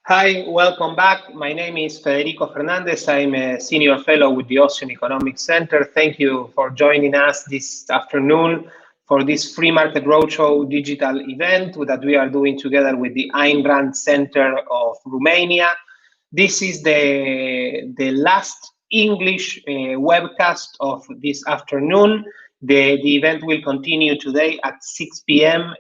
Hi, welcome back. My name is Federico Fernandez. I'm a senior fellow with the Austrian Economic Center. Thank you for joining us this afternoon for this free market roadshow digital event that we are doing together with the Ayn Rand Center of Romania. This is the last English webcast of this afternoon. The event will continue today at 6 p.m.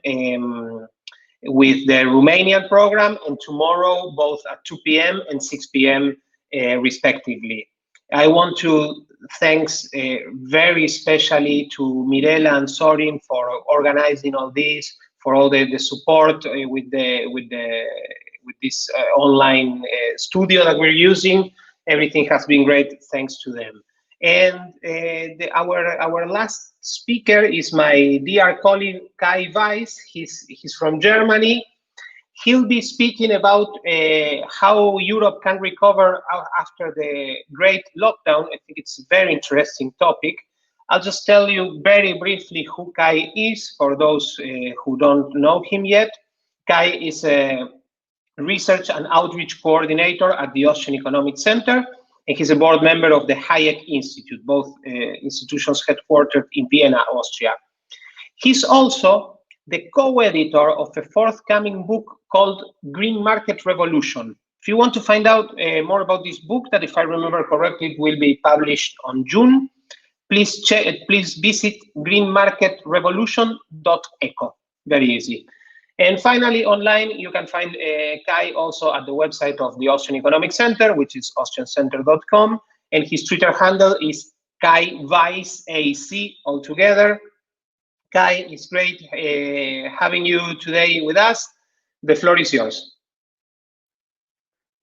With the Romanian program, and tomorrow both at 2 p.m. and 6 p.m. Respectively. I want to thanks very especially to Mirela and Sorin for organizing all this, for all the support with this online studio that we're using. Everything has been great thanks to them. And our last speaker is my dear colleague Kai Weiss. He's from Germany. He'll be speaking about how Europe can recover after the great lockdown. I think it's a very interesting topic. I'll just tell you very briefly who Kai is for those who don't know him yet. Kai is a research and outreach coordinator at the Austrian Economic Center, and he's a board member of the Hayek Institute, both institutions headquartered in Vienna, Austria. He's also the co-editor of a forthcoming book called Green Market Revolution. If you want to find out more about this book, that if I remember correctly, it will be published on June, please visit greenmarketrevolution.eco. Very easy. And finally, online, you can find Kai also at the website of the Austrian Economic Center, which is austriancenter.com. And his Twitter handle is Kai Weiss AC altogether. Kai, it's great having you today with us. The floor is yours.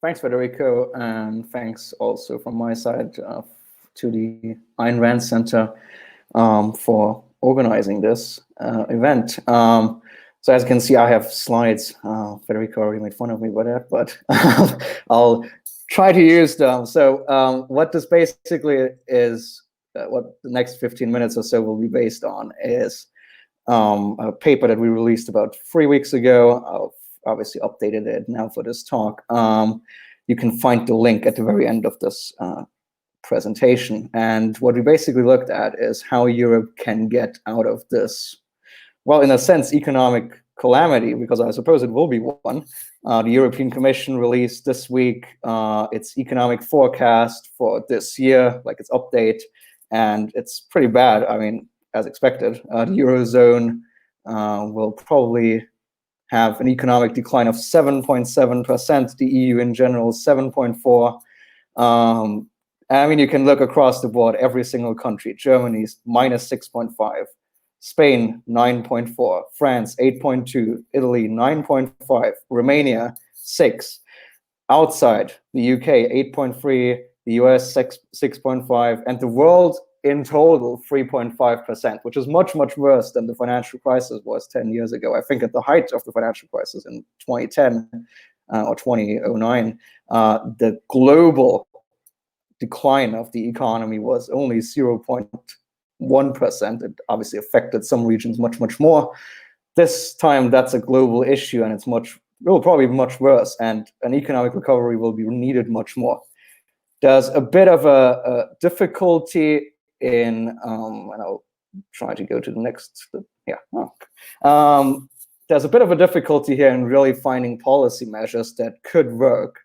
Thanks, Federico, and thanks also from my side to the Ayn Rand Center for organizing this event. So as you can see, I have slides. Federico already made fun of me by that, but I'll try to use them. So what this basically is, what the next 15 minutes or so will be based on is a paper that we released about 3 weeks ago. I've obviously updated it now for this talk. You can find the link at the very end of this presentation. And what we basically looked at is how Europe can get out of this, well, in a sense, economic calamity, because I suppose it will be one. The European Commission released this week its economic forecast for this year, like its update, and it's pretty bad. I mean, as expected, the Eurozone will probably have an economic decline of 7.7%, the EU in general 7.4%. I mean, you can look across the board, every single country. Germany's minus 6.5%. Spain, 9.4, France, 8.2, Italy, 9.5, Romania, 6. Outside the UK, 8.3, the US, 6.5, and the world in total, 3.5%, which is much, much worse than the financial crisis was 10 years ago. I think at the height of the financial crisis in 2010 or 2009, the global decline of the economy was only 0.1%. It obviously affected some regions much, much more. This time, that's a global issue, and will probably be much worse, and an economic recovery will be needed much more. There's a bit of a difficulty in, and I'll try to go to the next, there's a bit of a difficulty here in really finding policy measures that could work,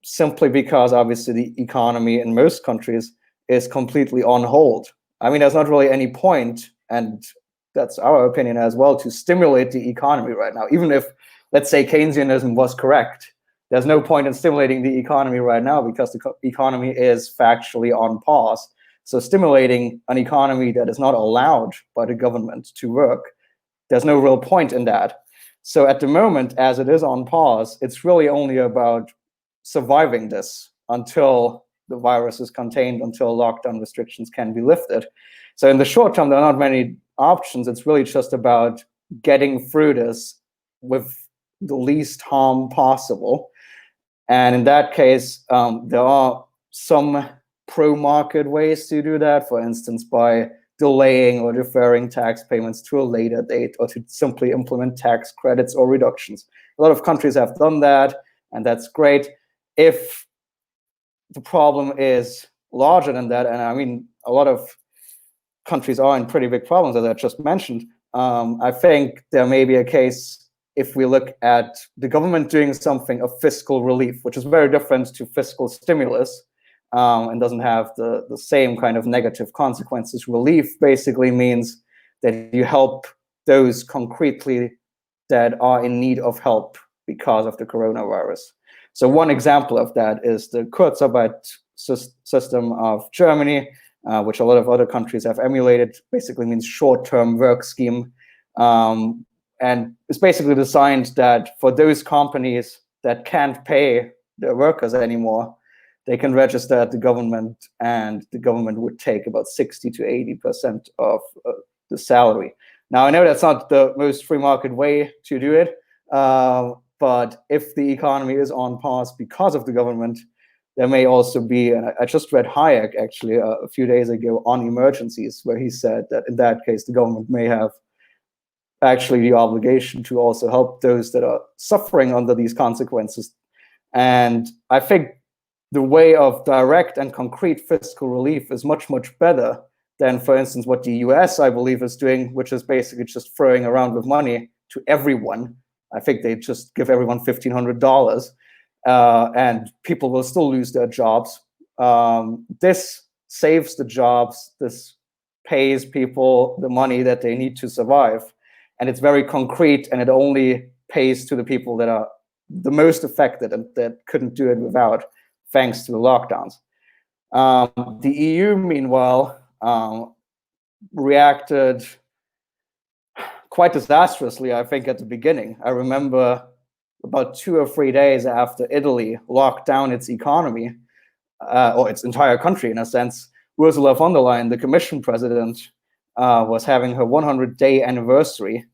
simply because obviously the economy in most countries is completely on hold. I mean, there's not really any point, and that's our opinion as well, to stimulate the economy right now. Even if, let's say, Keynesianism was correct, there's no point in stimulating the economy right now because the economy is factually on pause. So stimulating an economy that is not allowed by the government to work, there's no real point in that. So at the moment, as it is on pause, it's really only about surviving this until the virus is contained, until lockdown restrictions can be lifted. So in the short term, there are not many options. It's really just about getting through this with the least harm possible. And in that case, there are some pro-market ways to do that, for instance, by delaying or deferring tax payments to a later date, or to simply implement tax credits or reductions. A lot of countries have done that, and that's great. If the problem is larger than that, and I mean, a lot of countries are in pretty big problems, as I just mentioned, I think there may be a case, if we look at the government doing something of fiscal relief, which is very different to fiscal stimulus, and doesn't have the same kind of negative consequences. Relief basically means that you help those concretely that are in need of help because of the coronavirus. So one example of that is the Kurzarbeit system of Germany, which a lot of other countries have emulated. Basically means short-term work scheme. And it's basically designed that for those companies that can't pay their workers anymore, they can register at the government, and the government would take about 60 to 80% of the salary. Now, I know that's not the most free market way to do it, but if the economy is on pause because of the government, there may also be, and I just read Hayek actually a few days ago on emergencies, where he said that in that case, the government may have actually the obligation to also help those that are suffering under these consequences. And I think the way of direct and concrete fiscal relief is much, much better than, for instance, what the US, I believe, is doing, which is basically just throwing around with money to everyone. I think they just give everyone $1,500, and people will still lose their jobs. This saves the jobs. This pays people the money that they need to survive. And it's very concrete, and it only pays to the people that are the most affected and that couldn't do it without, thanks to the lockdowns. The EU, meanwhile, reacted quite disastrously, I think, at the beginning. I remember about 2 or 3 days after Italy locked down its economy, or its entire country in a sense, Ursula von der Leyen, the Commission president, was having her 100-day anniversary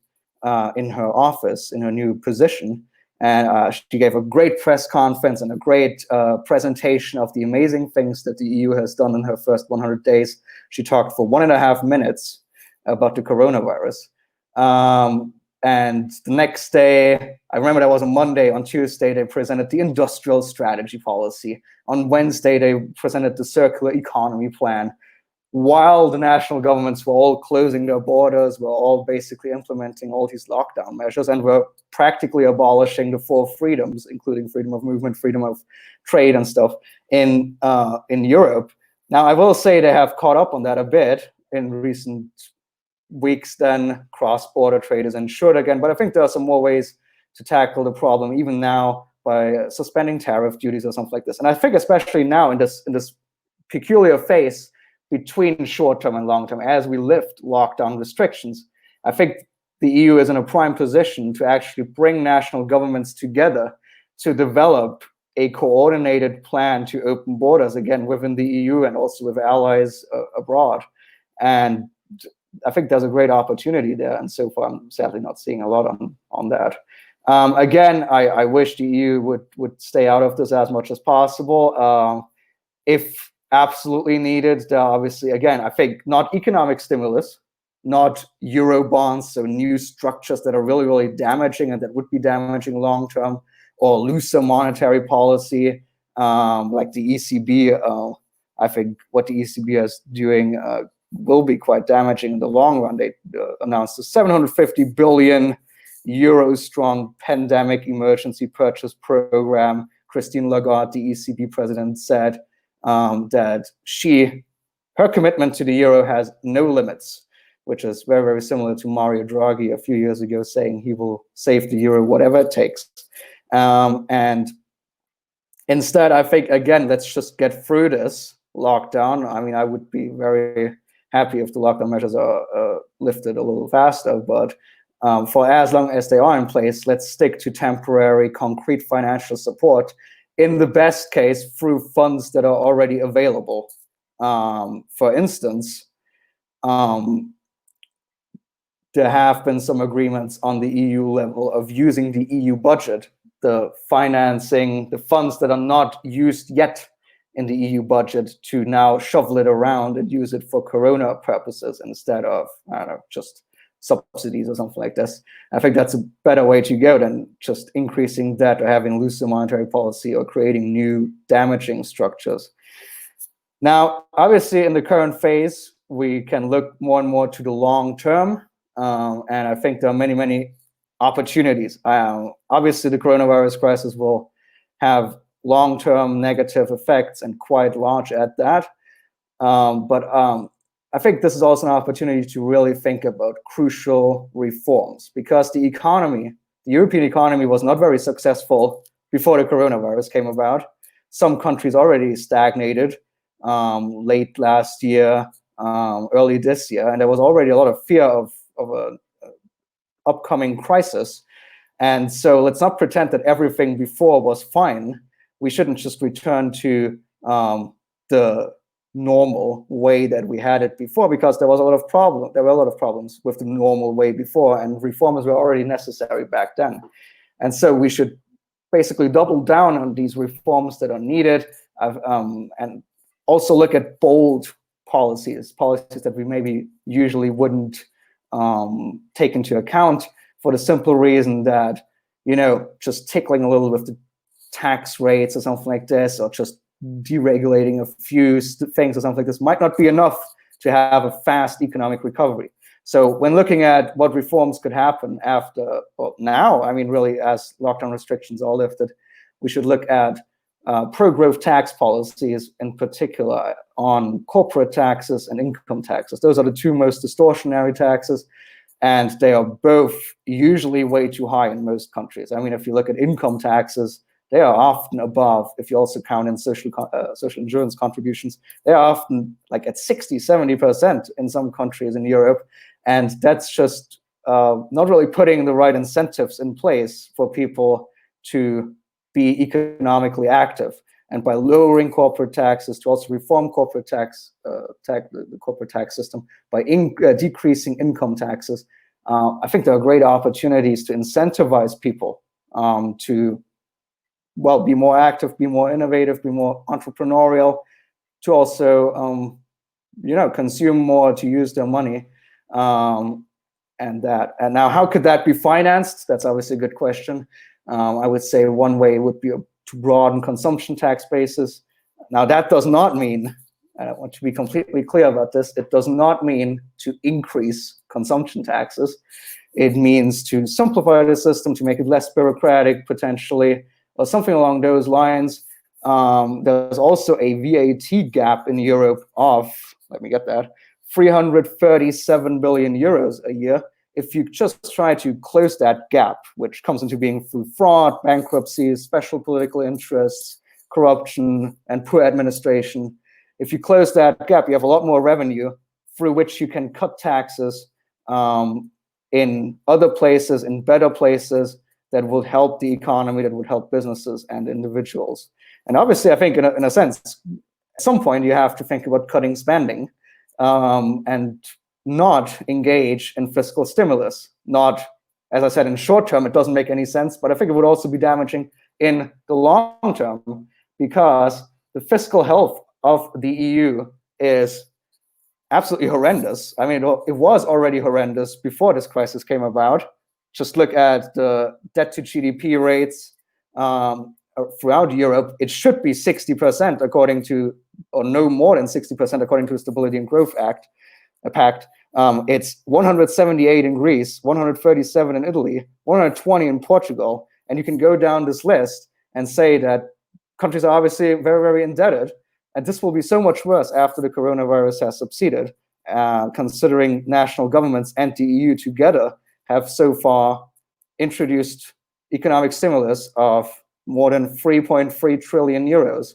in her office, in her new position. And she gave a great press conference and a great presentation of the amazing things that the EU has done in her first 100 days. She talked for 1.5 minutes about the coronavirus. And the next day, I remember that was a Monday, on Tuesday, they presented the industrial strategy policy. On Wednesday, they presented the circular economy plan. While the national governments were all closing their borders, were all basically implementing all these lockdown measures, and were practically abolishing the 4 freedoms, including freedom of movement, freedom of trade and stuff in Europe. Now, I will say they have caught up on that a bit in recent weeks. Then cross-border trade is ensured again, but I think there are some more ways to tackle the problem, even now, by suspending tariff duties or something like this. And I think especially now in this peculiar phase between short-term and long-term, as we lift lockdown restrictions, I think the EU is in a prime position to actually bring national governments together to develop a coordinated plan to open borders again within the EU and also with allies abroad. And I think there's a great opportunity there, and so far I'm sadly not seeing a lot on that. Again, I wish the EU would stay out of this as much as possible. If absolutely needed, there are obviously, again, I think not economic stimulus, not Euro bonds, so new structures that are really, really damaging and that would be damaging long-term, or looser monetary policy, like the ECB. I think what the ECB is doing will be quite damaging in the long run. They announced a 750 billion euro strong pandemic emergency purchase program. Christine Lagarde, the ECB president, said that her commitment to the euro has no limits, which is very, very similar to Mario Draghi a few years ago saying he will save the euro whatever it takes. And instead, I think, again, let's just get through this lockdown. I mean, I would be very happy if the lockdown measures are lifted a little faster, but for as long as they are in place, let's stick to temporary, concrete financial support, in the best case, through funds that are already available. For instance, there have been some agreements on the EU level of using the EU budget, the financing, the funds that are not used yet in the EU budget to now shovel it around and use it for Corona purposes instead of, I don't know, just subsidies or something like this. I think that's a better way to go than just increasing debt or having looser monetary policy or creating new damaging structures. Now, obviously, in the current phase, we can look more and more to the long term. And I think there are many, many opportunities. Obviously, the coronavirus crisis will have long-term negative effects and quite large at that. But I think this is also an opportunity to really think about crucial reforms, because the European economy was not very successful before the coronavirus came about. Some countries already stagnated late last year, early this year, and there was already a lot of fear of an upcoming crisis. And so let's not pretend that everything before was fine. We shouldn't just return to the normal way that we had it before, because there were a lot of problems with the normal way before, and reforms were already necessary back then. And so we should basically double down on these reforms that are needed, and also look at bold policies that we maybe usually wouldn't take into account, for the simple reason that, just tickling a little with the tax rates or something like this, or just deregulating a few things or something like this might not be enough to have a fast economic recovery. So when looking at what reforms could happen now, I mean, really, as lockdown restrictions are lifted, we should look at pro-growth tax policies, in particular on corporate taxes and income taxes. Those are the two most distortionary taxes, and they are both usually way too high in most countries. I mean, if you look at income taxes, they are often above, if you also count in social insurance contributions, they are often like at 60, 70% in some countries in Europe. And that's just not really putting the right incentives in place for people to be economically active. And by lowering corporate taxes, to also reform corporate the corporate tax system, by decreasing income taxes, I think there are great opportunities to incentivize people to, well, be more active, be more innovative, be more entrepreneurial, to also, consume more, to use their money, and that. And now, how could that be financed? That's obviously a good question. I would say one way would be to broaden consumption tax bases. Now, that does not mean, and I want to be completely clear about this, it does not mean to increase consumption taxes. It means to simplify the system, to make it less bureaucratic, potentially, or something along those lines. There's also a VAT gap in Europe of, let me get that, 337 billion euros a year. If you just try to close that gap, which comes into being through fraud, bankruptcies, special political interests, corruption, and poor administration, if you close that gap, you have a lot more revenue through which you can cut taxes in other places, in better places, that will help the economy, that would help businesses and individuals. And obviously, I think in a sense, at some point you have to think about cutting spending and not engage in fiscal stimulus. Not, as I said, in short term, it doesn't make any sense, but I think it would also be damaging in the long term, because the fiscal health of the EU is absolutely horrendous. I mean, it was already horrendous before this crisis came about. Just look at the debt to GDP rates throughout Europe. It should be 60% according to, or no more than 60% according to the Stability and Growth Pact. It's 178 in Greece, 137 in Italy, 120 in Portugal. And you can go down this list and say that countries are obviously very, very indebted. And this will be so much worse after the coronavirus has subsided, considering national governments and the EU together have so far introduced economic stimulus of more than 3.3 trillion euros.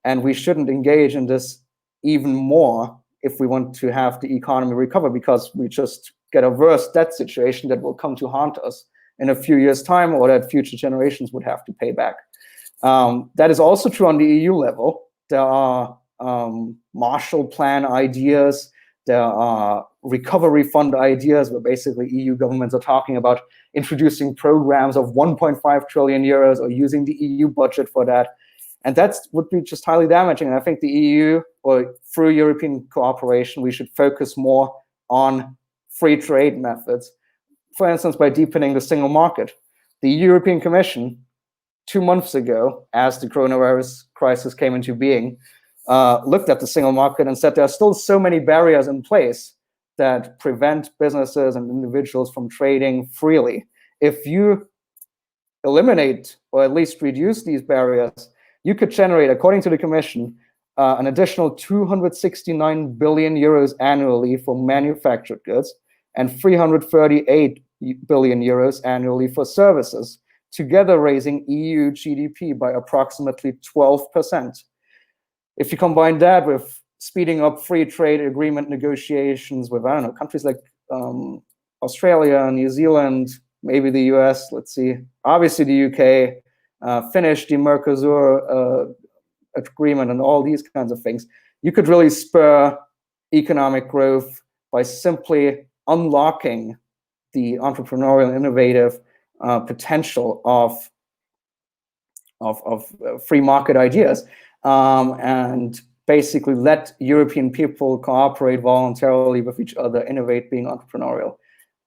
And we shouldn't engage in this even more if we want to have the economy recover, because we just get a worse debt situation that will come to haunt us in a few years' time, or that future generations would have to pay back. That is also true on the EU level. There are Marshall Plan ideas. There are recovery fund ideas, where basically EU governments are talking about introducing programs of 1.5 trillion euros or using the EU budget for that. And that would be just highly damaging. And I think the EU, or through European cooperation, we should focus more on free trade methods. For instance, by deepening the single market. The European Commission, 2 months ago, as the coronavirus crisis came into being, looked at the single market and said there are still so many barriers in place that prevent businesses and individuals from trading freely. If you eliminate or at least reduce these barriers, you could generate, according to the Commission, an additional 269 billion euros annually for manufactured goods and 338 billion euros annually for services, together raising EU GDP by approximately 12%. If you combine that with speeding up free trade agreement negotiations with, I don't know, countries like Australia, New Zealand, maybe the US, let's see, obviously the UK, finish the Mercosur agreement and all these kinds of things, you could really spur economic growth by simply unlocking the entrepreneurial and innovative potential of free market ideas, and basically let European people cooperate voluntarily with each other, innovate, being entrepreneurial.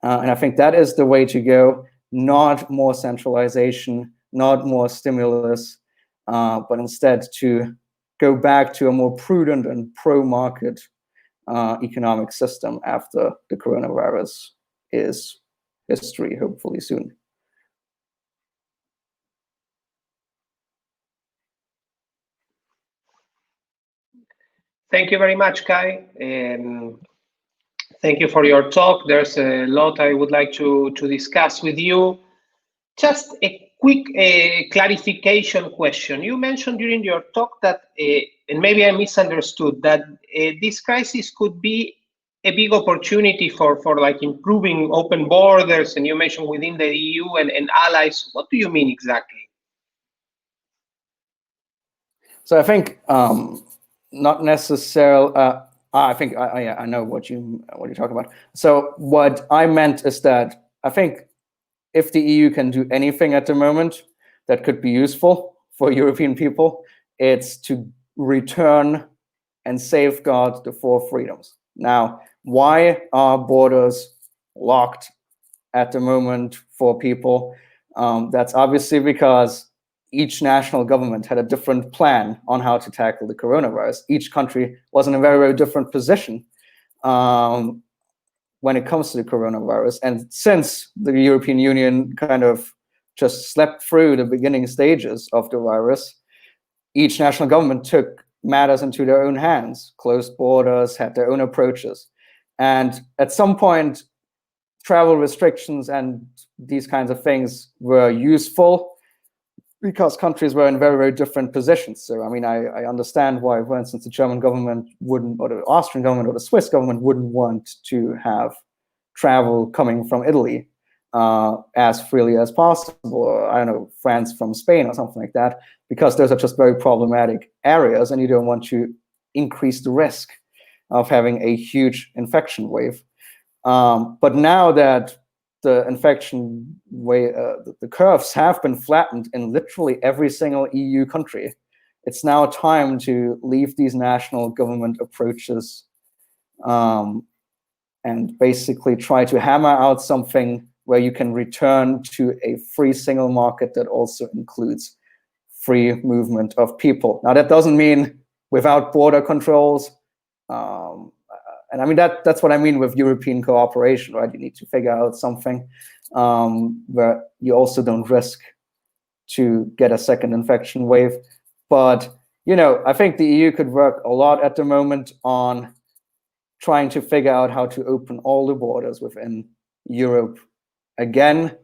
And I think that is the way to go, not more centralization, not more stimulus, but instead to go back to a more prudent and pro-market economic system after the coronavirus is history, hopefully soon. Thank you very much, Kai. Thank you for your talk. There's a lot I would like to discuss with you. Just a quick clarification question. You mentioned during your talk that, and maybe I misunderstood, that this crisis could be a big opportunity for like improving open borders, and you mentioned within the EU and allies. What do you mean exactly? So I think not necessarily. I think I know what you're talking about. So what I meant is that I think if the EU can do anything at the moment that could be useful for European people, it's to return and safeguard the 4 freedoms. Now, why are borders locked at the moment for people? That's obviously because each national government had a different plan on how to tackle the coronavirus. Each country was in a very, very different position when it comes to the coronavirus. And since the European Union kind of just slept through the beginning stages of the virus, each national government took matters into their own hands, closed borders, had their own approaches. And at some point, travel restrictions and these kinds of things were useful because countries were in very, very different positions. So, I mean, I understand why, for instance, the German government wouldn't, or the Austrian government or the Swiss government wouldn't want to have travel coming from Italy as freely as possible, or I don't know, France from Spain or something like that, because those are just very problematic areas and you don't want to increase the risk of having a huge infection wave. But now that the infection wave, the curves have been flattened in literally every single EU country, it's now time to leave these national government approaches and basically try to hammer out something where you can return to a free single market that also includes free movement of people. Now, that doesn't mean without border controls. And I mean, that's what I mean with European cooperation, right? You need to figure out something where you also don't risk to get a second infection wave. But, you know, I think the EU could work a lot at the moment on trying to figure out how to open all the borders within Europe again,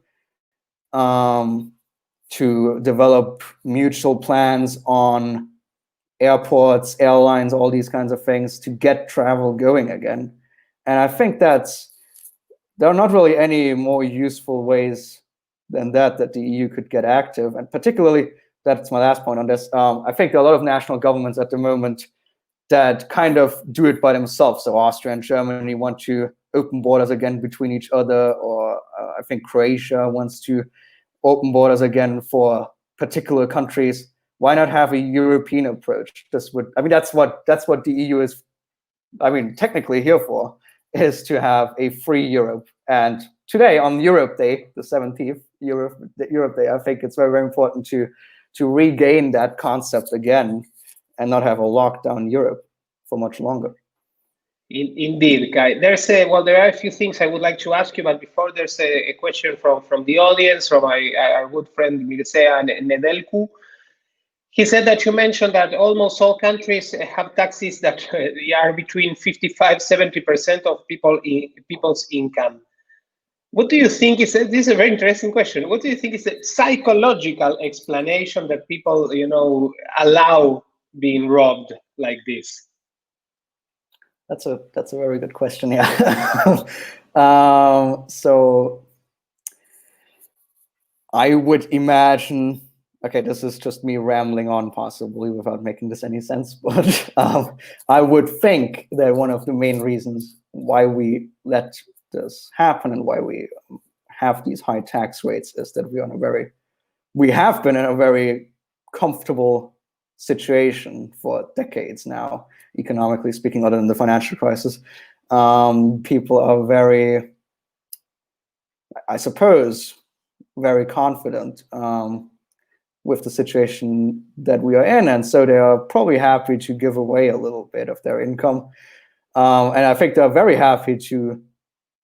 to develop mutual plans on airports, airlines, all these kinds of things to get travel going again. And I think there are not really any more useful ways than that the EU could get active. And particularly, that's my last point on this, I think there are a lot of national governments at the moment that kind of do it by themselves. So Austria and Germany want to open borders again between each other, or I think Croatia wants to open borders again for particular countries, why not have a European approach? This would, I mean, that's what the EU is, I mean, technically here for, is to have a free Europe. And today on Europe Day, the 17th Europe Day, I think it's very, very important to regain that concept again and not have a lockdown Europe for much longer. Indeed, Kai. There are a few things I would like to ask you, but before there's a question from the audience, from our good friend Mircea Nedelcu. He said that you mentioned that almost all countries have taxes that are between 55–70% of people's income. What do you think is, this is a very interesting question, what do you think is the psychological explanation that people, allow being robbed like this? That's a very good question, yeah. So I would imagine, okay, this is just me rambling on possibly without making this any sense, but I would think that one of the main reasons why we let this happen and why we have these high tax rates is that we have been in a very comfortable situation for decades now, economically speaking, other than the financial crisis. People are very, I suppose, very confident with the situation that we are in, and so they are probably happy to give away a little bit of their income, and I think they're very happy to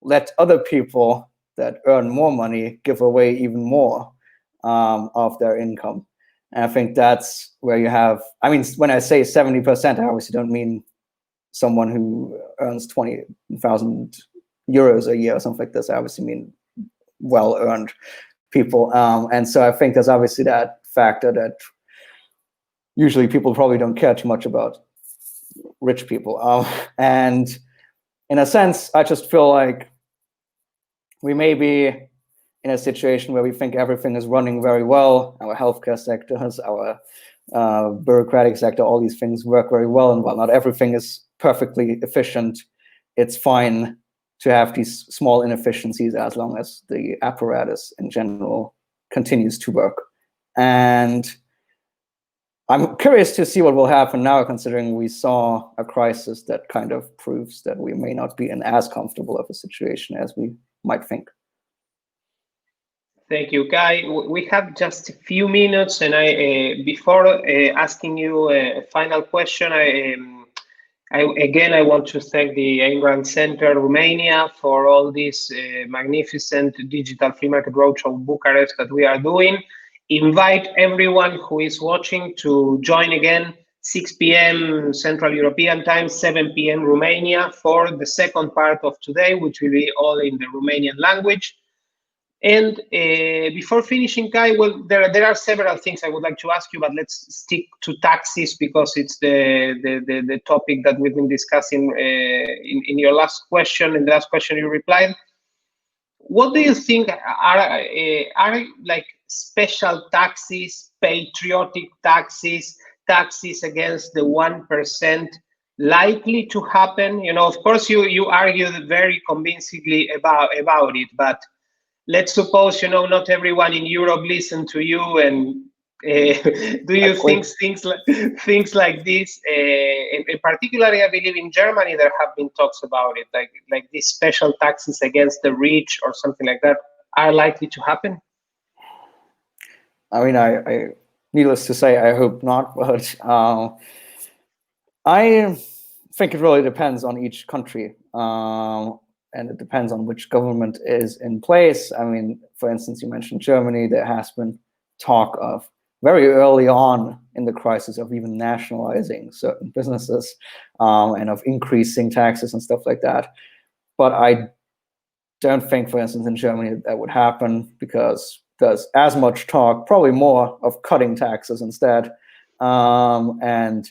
let other people that earn more money give away even more of their income. And I think that's where you have, I mean, when I say 70%, I obviously don't mean someone who earns 20,000 euros a year or something like this. I obviously mean well-earned people. And so I think there's obviously that factor that usually people probably don't care too much about rich people. And in a sense, I just feel like we may be in a situation where we think everything is running very well. Our healthcare sector has our bureaucratic sector, all these things work very well. And while not everything is perfectly efficient, it's fine to have these small inefficiencies as long as the apparatus in general continues to work. And I'm curious to see what will happen now, considering we saw a crisis that kind of proves that we may not be in as comfortable of a situation as we might think. Thank you, Kai. We have just a few minutes, and before asking you a final question, I want to thank the Ayn Rand Center Romania for all this magnificent digital free market roadshow in Bucharest that we are doing. Invite everyone who is watching to join again 6 p.m. Central European Time, 7 p.m. Romania for the second part of today, which will be all in the Romanian language. And before finishing, Kai, well, there are several things I would like to ask you, but let's stick to taxes because it's the topic that we've been discussing in your last question. In the last question you replied, what do you think are like special taxes, patriotic taxes, taxes against the 1% likely to happen? You know, of course, you argued very convincingly about it, but let's suppose, you know, not everyone in Europe listened to you, and do you think things like this, and particularly I believe in Germany there have been talks about it, like these special taxes against the rich or something like that are likely to happen? I mean, I needless to say, I hope not, but I think it really depends on each country. And it depends on which government is in place. I mean, for instance, you mentioned Germany. There has been talk of very early on in the crisis of even nationalizing certain businesses and of increasing taxes and stuff like that. But I don't think, for instance, in Germany that would happen because there's as much talk, probably more, of cutting taxes instead. And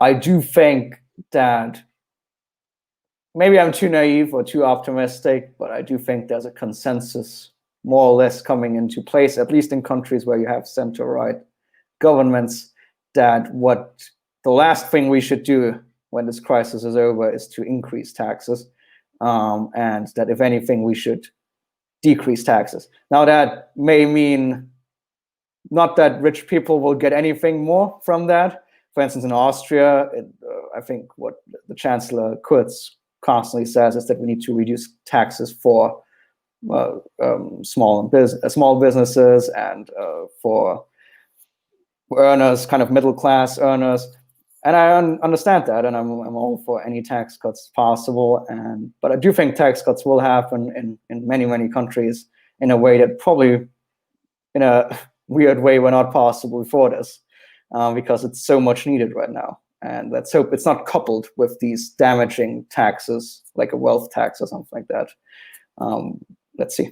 I do think that maybe I'm too naive or too optimistic, but I do think there's a consensus more or less coming into place, at least in countries where you have center-right governments, that what the last thing we should do when this crisis is over is to increase taxes, and that if anything, we should decrease taxes. Now that may mean not that rich people will get anything more from that. For instance, in Austria, I think what the Chancellor Kurz constantly says is that we need to reduce taxes for small businesses and for earners, kind of middle class earners. And I understand that, and I'm all for any tax cuts possible. But I do think tax cuts will happen in many countries in a way that probably, in a weird way, were not possible before this, because it's so much needed right now. And let's hope it's not coupled with these damaging taxes, like a wealth tax or something like that. Let's see.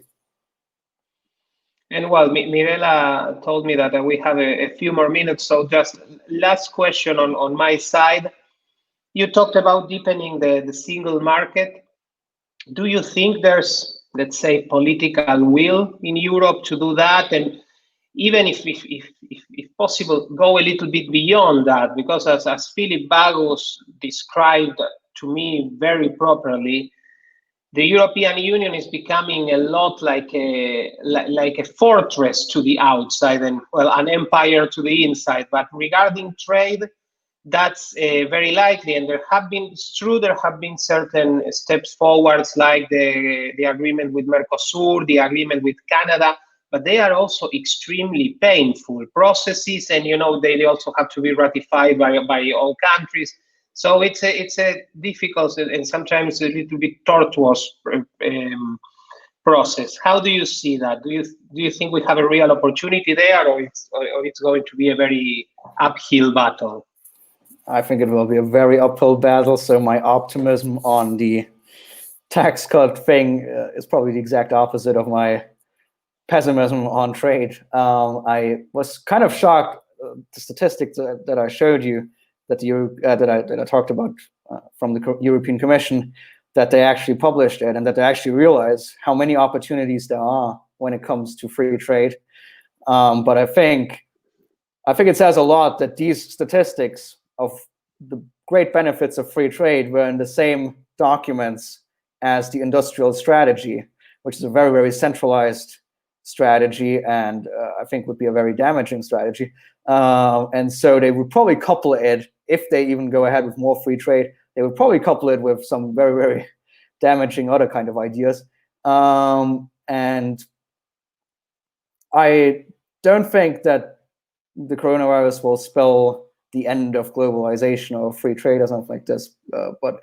And well, Mirela told me that we have a few more minutes, so just last question on my side. You talked about deepening the single market. Do you think there's, let's say, political will in Europe to do that? And even if possible, go a little bit beyond that, because as Philip Bagus described to me very properly, the European Union is becoming a lot like a fortress to the outside and, well, an empire to the inside. But regarding trade, that's very likely. And it's true, there have been certain steps forwards, like the agreement with Mercosur, the agreement with Canada, but they are also extremely painful processes. And, they also have to be ratified by all countries. So it's a difficult and sometimes a little bit tortuous process. How do you see that? Do you think we have a real opportunity there, or it's going to be a very uphill battle? I think it will be a very uphill battle. So my optimism on the tax cut thing is probably the exact opposite of my pessimism on trade. I was kind of shocked the statistics that I showed you, that I talked about from the European Commission, that they actually published it and that they actually realize how many opportunities there are when it comes to free trade. But I think it says a lot that these statistics of the great benefits of free trade were in the same documents as the industrial strategy, which is a very, very centralized strategy, and I think would be a very damaging strategy. And so they would probably couple it, if they even go ahead with more free trade, they would probably couple it with some very, very damaging other kind of ideas. And I don't think that the coronavirus will spell the end of globalization or free trade or something like this, but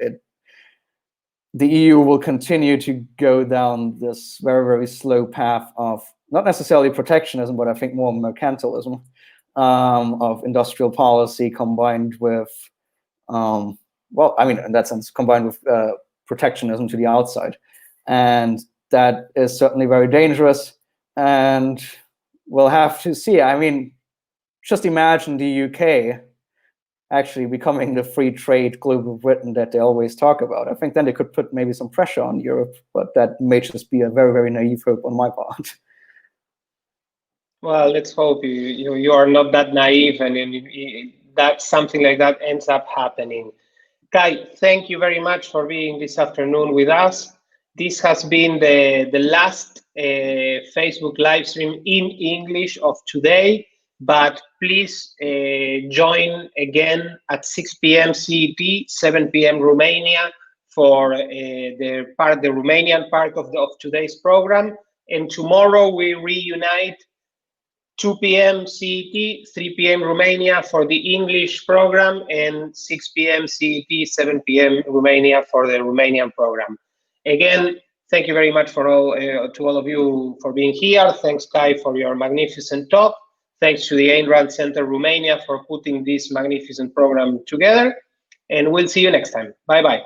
the EU will continue to go down this very, very slow path of not necessarily protectionism, but I think more mercantilism, of industrial policy combined with, in that sense, combined with protectionism to the outside. And that is certainly very dangerous, and we'll have to see. I mean, just imagine the UK actually becoming the free trade global Britain that they always talk about. I think then they could put maybe some pressure on Europe, but that may just be a very, very naive hope on my part. Well, let's hope you are not that naive and that something like that ends up happening. Kai, thank you very much for being this afternoon with us. This has been the last Facebook live stream in English of today, but please join again at 6 p.m. CET, 7 p.m. Romania for the Romanian part of today's program. And tomorrow we reunite 2 p.m. CET, 3 p.m. Romania for the English program, and 6 p.m. CET, 7 p.m. Romania for the Romanian program. Again, thank you very much to all of you for being here. Thanks, Kai, for your magnificent talk. Thanks to the Ayn Rand Center Romania for putting this magnificent program together. And we'll see you next time. Bye-bye.